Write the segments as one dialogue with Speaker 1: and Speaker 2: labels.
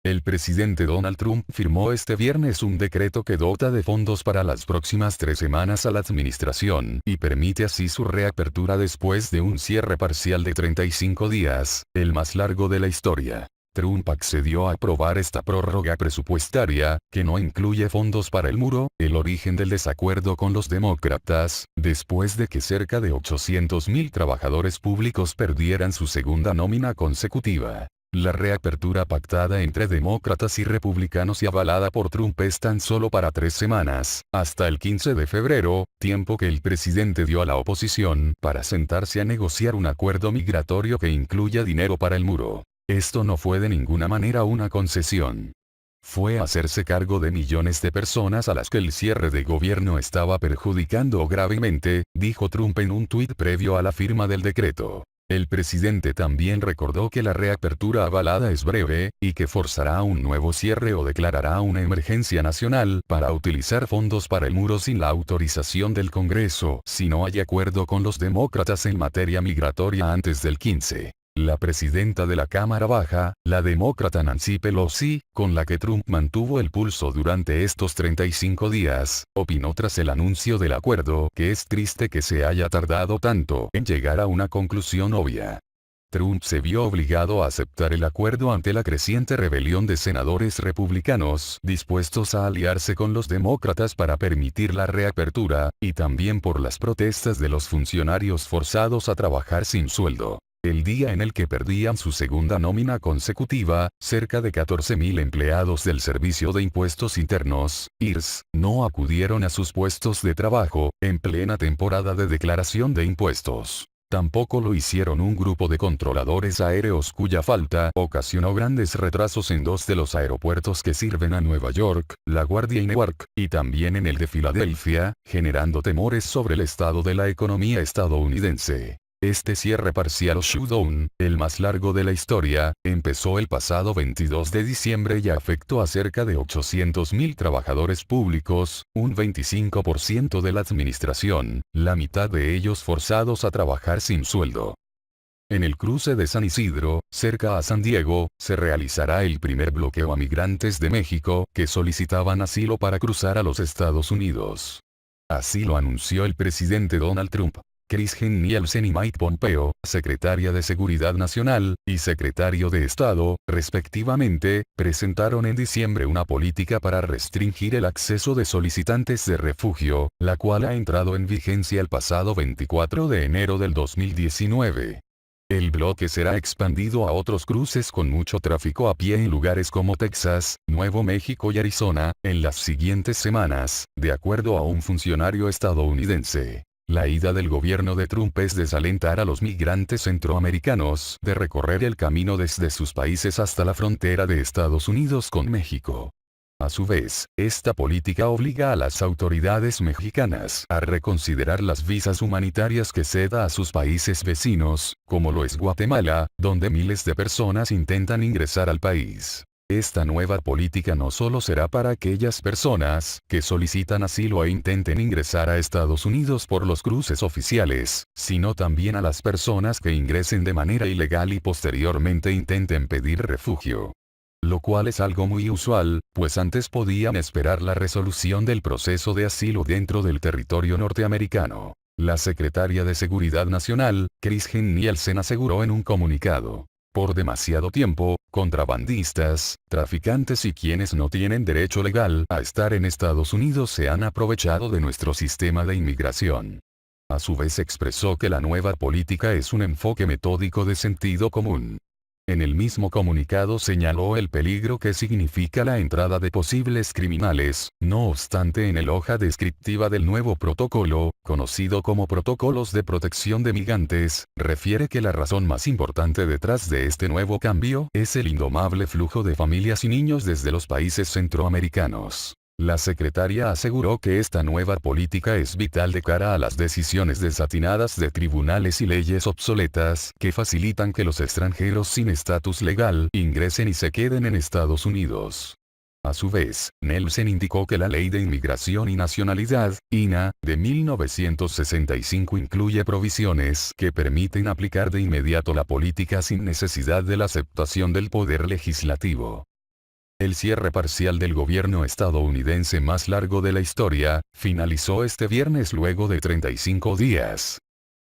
Speaker 1: El presidente Donald Trump firmó este viernes un decreto que dota de fondos para las próximas 3 semanas a la administración y permite así su reapertura después de un cierre parcial de 35 días, el más largo de la historia. Trump accedió a aprobar esta prórroga presupuestaria, que no incluye fondos para el muro, el origen del desacuerdo con los demócratas, después de que cerca de 800.000 trabajadores públicos perdieran su segunda nómina consecutiva. La reapertura pactada entre demócratas y republicanos y avalada por Trump es tan solo para 3 semanas, hasta el 15 de febrero, tiempo que el presidente dio a la oposición para sentarse a negociar un acuerdo migratorio que incluya dinero para el muro. Esto no fue de ninguna manera una concesión. Fue hacerse cargo de millones de personas a las que el cierre de gobierno estaba perjudicando gravemente, dijo Trump en un tuit previo a la firma del decreto. El presidente también recordó que la reapertura avalada es breve, y que forzará un nuevo cierre o declarará una emergencia nacional para utilizar fondos para el muro sin la autorización del Congreso si no hay acuerdo con los demócratas en materia migratoria antes del 15. La presidenta de la Cámara Baja, la demócrata Nancy Pelosi, con la que Trump mantuvo el pulso durante estos 35 días, opinó tras el anuncio del acuerdo que es triste que se haya tardado tanto en llegar a una conclusión obvia. Trump se vio obligado a aceptar el acuerdo ante la creciente rebelión de senadores republicanos dispuestos a aliarse con los demócratas para permitir la reapertura, y también por las protestas de los funcionarios forzados a trabajar sin sueldo. El día en el que perdían su segunda nómina consecutiva, cerca de 14.000 empleados del Servicio de Impuestos Internos, IRS, no acudieron a sus puestos de trabajo, en plena temporada de declaración de impuestos. Tampoco lo hicieron un grupo de controladores aéreos cuya falta ocasionó grandes retrasos en 2 de los aeropuertos que sirven a Nueva York, LaGuardia y Newark, y también en el de Filadelfia, generando temores sobre el estado de la economía estadounidense. Este cierre parcial o shutdown, el más largo de la historia, empezó el pasado 22 de diciembre y afectó a cerca de 800.000 trabajadores públicos, un 25% de la administración, la mitad de ellos forzados a trabajar sin sueldo. En el cruce de San Isidro, cerca a San Diego, se realizará el primer bloqueo a migrantes de México que solicitaban asilo para cruzar a los Estados Unidos. Así lo anunció el presidente Donald Trump. Kirstjen Nielsen y Mike Pompeo, secretaria de Seguridad Nacional, y secretario de Estado, respectivamente, presentaron en diciembre una política para restringir el acceso de solicitantes de refugio, la cual ha entrado en vigencia el pasado 24 de enero del 2019. El bloque será expandido a otros cruces con mucho tráfico a pie en lugares como Texas, Nuevo México y Arizona, en las siguientes semanas, de acuerdo a un funcionario estadounidense. La idea del gobierno de Trump es desalentar a los migrantes centroamericanos de recorrer el camino desde sus países hasta la frontera de Estados Unidos con México. A su vez, esta política obliga a las autoridades mexicanas a reconsiderar las visas humanitarias que ceda a sus países vecinos, como lo es Guatemala, donde miles de personas intentan ingresar al país. Esta nueva política no solo será para aquellas personas que solicitan asilo e intenten ingresar a Estados Unidos por los cruces oficiales, sino también a las personas que ingresen de manera ilegal y posteriormente intenten pedir refugio. Lo cual es algo muy usual, pues antes podían esperar la resolución del proceso de asilo dentro del territorio norteamericano. La secretaria de Seguridad Nacional, Kirstjen Nielsen, aseguró en un comunicado: por demasiado tiempo, contrabandistas, traficantes y quienes no tienen derecho legal a estar en Estados Unidos se han aprovechado de nuestro sistema de inmigración. A su vez expresó que la nueva política es un enfoque metódico de sentido común. En el mismo comunicado señaló el peligro que significa la entrada de posibles criminales, no obstante en el hoja descriptiva del nuevo protocolo, conocido como Protocolos de Protección de Migrantes, refiere que la razón más importante detrás de este nuevo cambio es el indomable flujo de familias y niños desde los países centroamericanos. La secretaria aseguró que esta nueva política es vital de cara a las decisiones desatinadas de tribunales y leyes obsoletas que facilitan que los extranjeros sin estatus legal ingresen y se queden en Estados Unidos. A su vez, Nielsen indicó que la Ley de Inmigración y Nacionalidad, INA, de 1965 incluye provisiones que permiten aplicar de inmediato la política sin necesidad de la aceptación del Poder Legislativo. El cierre parcial del gobierno estadounidense más largo de la historia, finalizó este viernes luego de 35 días.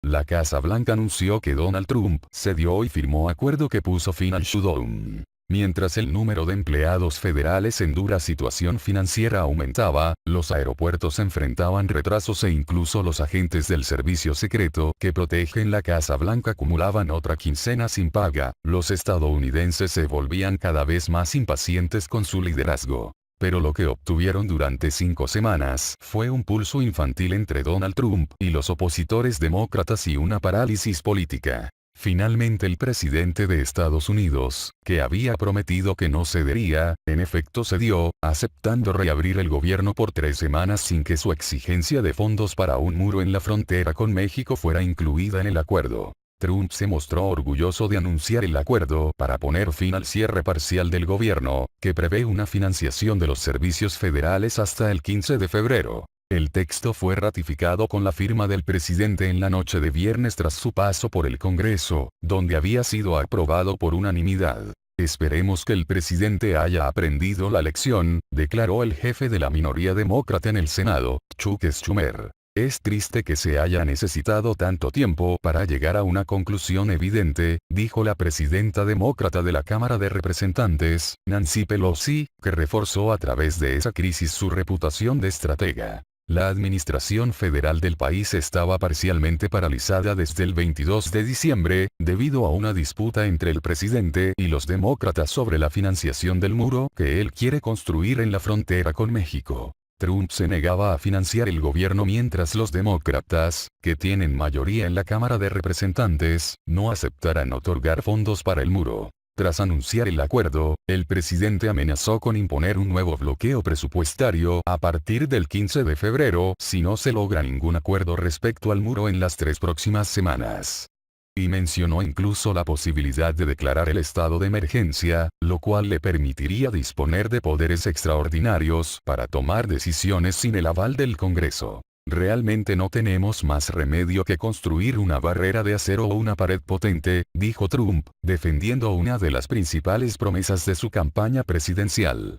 Speaker 1: La Casa Blanca anunció que Donald Trump cedió y firmó acuerdo que puso fin al shutdown. Mientras el número de empleados federales en dura situación financiera aumentaba, los aeropuertos enfrentaban retrasos e incluso los agentes del servicio secreto que protegen la Casa Blanca acumulaban otra quincena sin paga. Los estadounidenses se volvían cada vez más impacientes con su liderazgo. Pero lo que obtuvieron durante 5 semanas fue un pulso infantil entre Donald Trump y los opositores demócratas y una parálisis política. Finalmente el presidente de Estados Unidos, que había prometido que no cedería, en efecto cedió, aceptando reabrir el gobierno por 3 semanas sin que su exigencia de fondos para un muro en la frontera con México fuera incluida en el acuerdo. Trump se mostró orgulloso de anunciar el acuerdo para poner fin al cierre parcial del gobierno, que prevé una financiación de los servicios federales hasta el 15 de febrero. El texto fue ratificado con la firma del presidente en la noche de viernes tras su paso por el Congreso, donde había sido aprobado por unanimidad. Esperemos que el presidente haya aprendido la lección, declaró el jefe de la minoría demócrata en el Senado, Chuck Schumer. Es triste que se haya necesitado tanto tiempo para llegar a una conclusión evidente, dijo la presidenta demócrata de la Cámara de Representantes, Nancy Pelosi, que reforzó a través de esa crisis su reputación de estratega. La administración federal del país estaba parcialmente paralizada desde el 22 de diciembre, debido a una disputa entre el presidente y los demócratas sobre la financiación del muro que él quiere construir en la frontera con México. Trump se negaba a financiar el gobierno mientras los demócratas, que tienen mayoría en la Cámara de Representantes, no aceptaran otorgar fondos para el muro. Tras anunciar el acuerdo, el presidente amenazó con imponer un nuevo bloqueo presupuestario a partir del 15 de febrero si no se logra ningún acuerdo respecto al muro en las 3 próximas semanas. Y mencionó incluso la posibilidad de declarar el estado de emergencia, lo cual le permitiría disponer de poderes extraordinarios para tomar decisiones sin el aval del Congreso. Realmente no tenemos más remedio que construir una barrera de acero o una pared potente, dijo Trump, defendiendo una de las principales promesas de su campaña presidencial.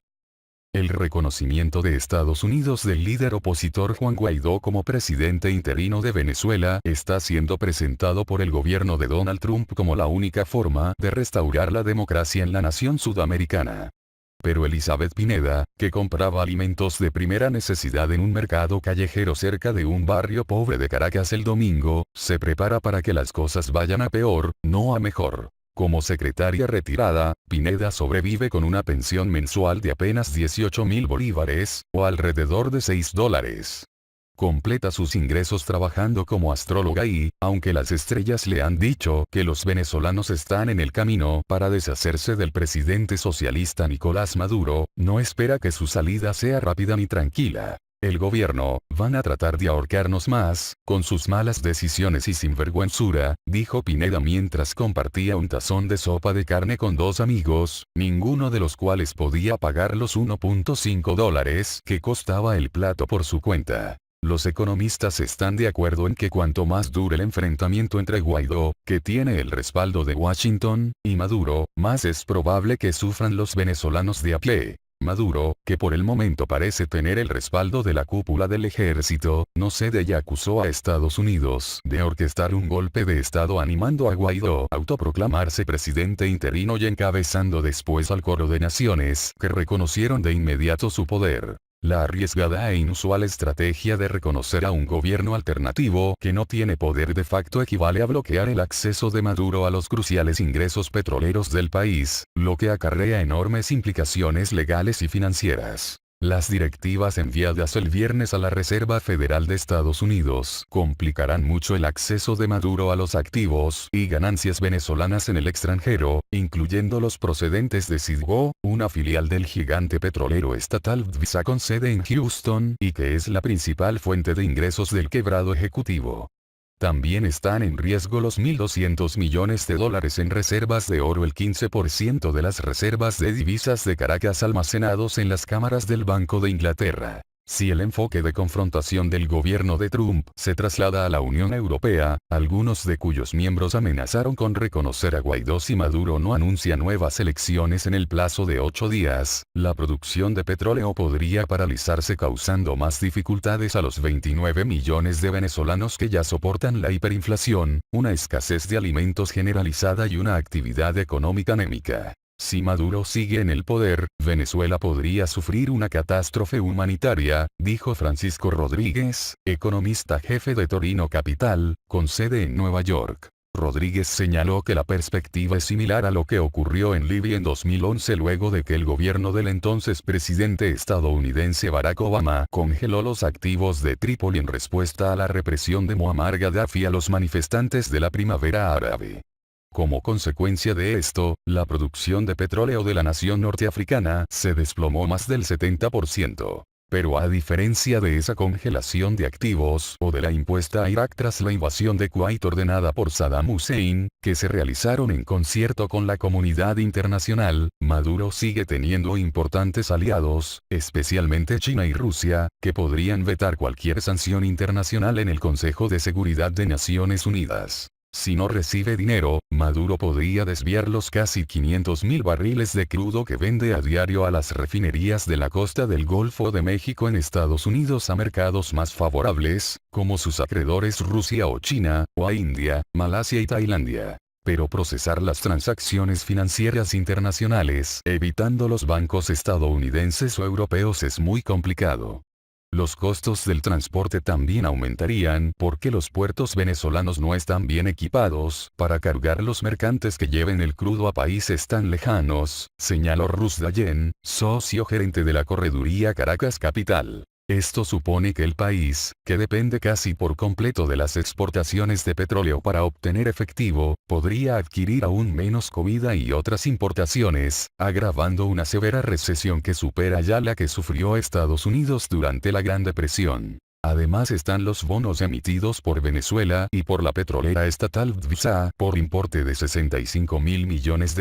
Speaker 1: El reconocimiento de Estados Unidos del líder opositor Juan Guaidó como presidente interino de Venezuela está siendo presentado por el gobierno de Donald Trump como la única forma de restaurar la democracia en la nación sudamericana. Pero Elizabeth Pineda, que compraba alimentos de primera necesidad en un mercado callejero cerca de un barrio pobre de Caracas el domingo, se prepara para que las cosas vayan a peor, no a mejor. Como secretaria retirada, Pineda sobrevive con una pensión mensual de apenas 18.000 bolívares, o alrededor de $6. Completa sus ingresos trabajando como astróloga y, aunque las estrellas le han dicho que los venezolanos están en el camino para deshacerse del presidente socialista Nicolás Maduro, no espera que su salida sea rápida ni tranquila. El gobierno, van a tratar de ahorcarnos más, con sus malas decisiones y sinvergüenzura, dijo Pineda mientras compartía un tazón de sopa de carne con 2 amigos, ninguno de los cuales podía pagar los $1.5 que costaba el plato por su cuenta. Los economistas están de acuerdo en que cuanto más dure el enfrentamiento entre Guaidó, que tiene el respaldo de Washington, y Maduro, más es probable que sufran los venezolanos de a pie. Maduro, que por el momento parece tener el respaldo de la cúpula del ejército, no cede y acusó a Estados Unidos de orquestar un golpe de estado animando a Guaidó a autoproclamarse presidente interino y encabezando después al coro de naciones que reconocieron de inmediato su poder. La arriesgada e inusual estrategia de reconocer a un gobierno alternativo que no tiene poder de facto equivale a bloquear el acceso de Maduro a los cruciales ingresos petroleros del país, lo que acarrea enormes implicaciones legales y financieras. Las directivas enviadas el viernes a la Reserva Federal de Estados Unidos complicarán mucho el acceso de Maduro a los activos y ganancias venezolanas en el extranjero, incluyendo los procedentes de Citgo, una filial del gigante petrolero estatal Visa con sede en Houston y que es la principal fuente de ingresos del quebrado ejecutivo. También están en riesgo los $1.200 millones en reservas de oro, el 15% de las reservas de divisas de Caracas almacenados en las cámaras del Banco de Inglaterra. Si el enfoque de confrontación del gobierno de Trump se traslada a la Unión Europea, algunos de cuyos miembros amenazaron con reconocer a Guaidó si Maduro no anuncia nuevas elecciones en el plazo de 8 días, la producción de petróleo podría paralizarse causando más dificultades a los 29 millones de venezolanos que ya soportan la hiperinflación, una escasez de alimentos generalizada y una actividad económica anémica. Si Maduro sigue en el poder, Venezuela podría sufrir una catástrofe humanitaria, dijo Francisco Rodríguez, economista jefe de Torino Capital, con sede en Nueva York. Rodríguez señaló que la perspectiva es similar a lo que ocurrió en Libia en 2011 luego de que el gobierno del entonces presidente estadounidense Barack Obama congeló los activos de Trípoli en respuesta a la represión de Muammar Gaddafi y a los manifestantes de la primavera árabe. Como consecuencia de esto, la producción de petróleo de la nación norteafricana se desplomó más del 70%. Pero a diferencia de esa congelación de activos o de la impuesta a Irak tras la invasión de Kuwait ordenada por Saddam Hussein, que se realizaron en concierto con la comunidad internacional, Maduro sigue teniendo importantes aliados, especialmente China y Rusia, que podrían vetar cualquier sanción internacional en el Consejo de Seguridad de Naciones Unidas. Si no recibe dinero, Maduro podría desviar los casi 500.000 barriles de crudo que vende a diario a las refinerías de la costa del Golfo de México en Estados Unidos a mercados más favorables, como sus acreedores Rusia o China, o a India, Malasia y Tailandia. Pero procesar las transacciones financieras internacionales, evitando los bancos estadounidenses o europeos es muy complicado. Los costos del transporte también aumentarían porque los puertos venezolanos no están bien equipados para cargar los mercantes que lleven el crudo a países tan lejanos, señaló Ruz Dayen, socio gerente de la correduría Caracas Capital. Esto supone que el país, que depende casi por completo de las exportaciones de petróleo para obtener efectivo, podría adquirir aún menos comida y otras importaciones, agravando una severa recesión que supera ya la que sufrió Estados Unidos durante la Gran Depresión. Además están los bonos emitidos por Venezuela y por la petrolera estatal DVSA por importe de $65.000 millones.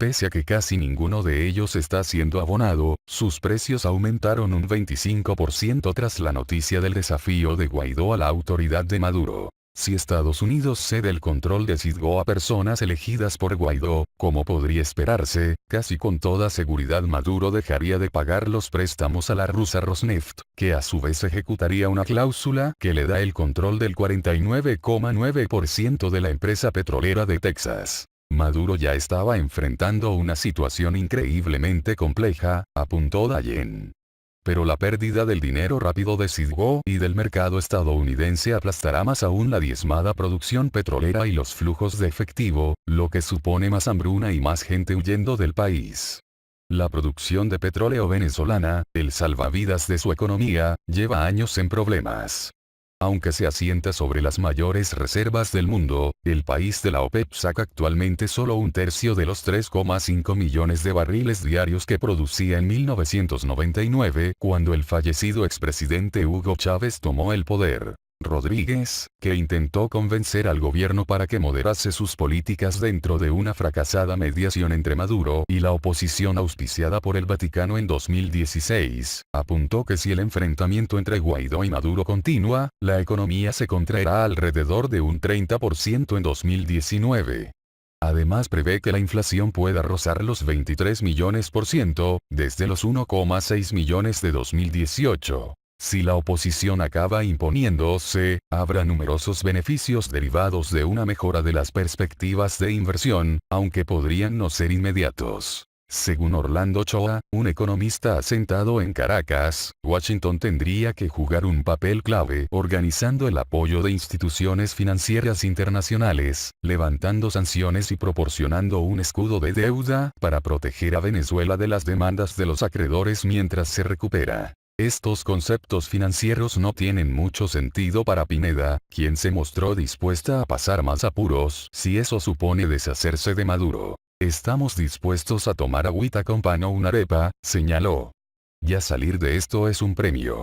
Speaker 1: Pese a que casi ninguno de ellos está siendo abonado, sus precios aumentaron un 25% tras la noticia del desafío de Guaidó a la autoridad de Maduro. Si Estados Unidos cede el control de Citgo a personas elegidas por Guaidó, como podría esperarse, casi con toda seguridad Maduro dejaría de pagar los préstamos a la rusa Rosneft, que a su vez ejecutaría una cláusula que le da el control del 49,9% de la empresa petrolera de Texas. Maduro ya estaba enfrentando una situación increíblemente compleja, apuntó Dayen. Pero la pérdida del dinero rápido de Citgo y del mercado estadounidense aplastará más aún la diezmada producción petrolera y los flujos de efectivo, lo que supone más hambruna y más gente huyendo del país. La producción de petróleo venezolana, el salvavidas de su economía, lleva años en problemas. Aunque se asienta sobre las mayores reservas del mundo, el país de la OPEP saca actualmente solo un tercio de los 3,5 millones de barriles diarios que producía en 1999, cuando el fallecido expresidente Hugo Chávez tomó el poder. Rodríguez, que intentó convencer al gobierno para que moderase sus políticas dentro de una fracasada mediación entre Maduro y la oposición auspiciada por el Vaticano en 2016, apuntó que si el enfrentamiento entre Guaidó y Maduro continúa, la economía se contraerá alrededor de un 30% en 2019. Además prevé que la inflación pueda rozar los 23 millones%, desde los 1,6 millones de 2018. Si la oposición acaba imponiéndose, habrá numerosos beneficios derivados de una mejora de las perspectivas de inversión, aunque podrían no ser inmediatos. Según Orlando Choa, un economista asentado en Caracas, Washington tendría que jugar un papel clave organizando el apoyo de instituciones financieras internacionales, levantando sanciones y proporcionando un escudo de deuda para proteger a Venezuela de las demandas de los acreedores mientras se recupera. Estos conceptos financieros no tienen mucho sentido para Pineda, quien se mostró dispuesta a pasar más apuros si eso supone deshacerse de Maduro. Estamos dispuestos a tomar agüita con pan o una arepa, señaló. Ya salir de esto es un premio.